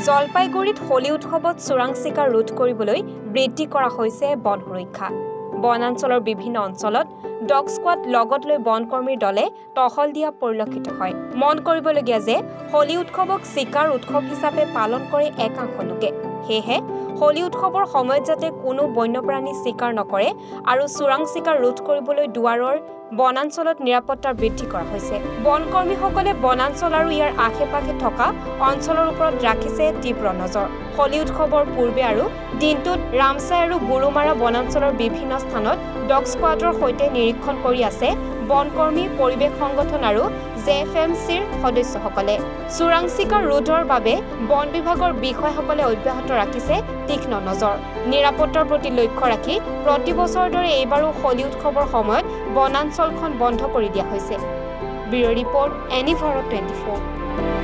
জলপাইগুৰিত হোলী উৎসৱত চোৰাং চিকাৰ ৰোধ কৰিবলৈ বৃদ্ধি কৰা হৈছে বন সুৰক্ষা। বনাঞ্চলৰ বিভিন্ন অঞ্চলত ডগ স্কোৱাড লগত লৈ বনকৰ্মীৰ দলে টহল দিয়া পৰিলক্ষিত হয়। মন কৰিবলগীয়া যে হোলী উৎসৱক চিকাৰ উৎসৱ হিচাপে পালন কৰে একাংশ লোকে। সেয়েহে হোলী উৎসৱৰ সময়ত যাতে কোনো বন্যপ্ৰাণী চিকাৰ নকৰে আৰু চোৰাং চিকাৰ ৰোধ কৰিবলৈ দুৱাৰৰ বনাঞ্চলত নিৰাপত্তা বৃদ্ধি কৰা হৈছে। বনকৰ্মীসকলে বনাঞ্চল আৰু ইয়াৰ আশে-পাশে থকা অঞ্চলৰ ওপৰত ৰাখিছে তীব্ৰ নজৰ। হোলী উৎসৱৰ পূৰ্বে আৰু দিনটোত ৰামচাই আৰু গুৰুমাৰা বনাঞ্চলৰ বিভিন্ন স্থানত ডগ স্কোৱাডৰ সৈতে নিৰীক্ষণ কৰি আছে বনকৰ্মী, পৰিৱেশ সংগঠন আৰু JFMCৰ সদস্যসকলে। চোৰাং চিকাৰ ৰোধৰ বাবে বন বিভাগৰ বিষয়াসকলে অব্যাহত ৰাখিছে তীক্ষ্ণ নজৰ। নিৰাপত্তাৰ প্ৰতি লক্ষ্য ৰাখি প্ৰতি বছৰৰ দৰে এইবাৰো হোলী উৎসৱৰ সময়ত বনাঞ্চলখন বন্ধ কৰি দিয়া হৈছে। Bureau report, any Bharat 24।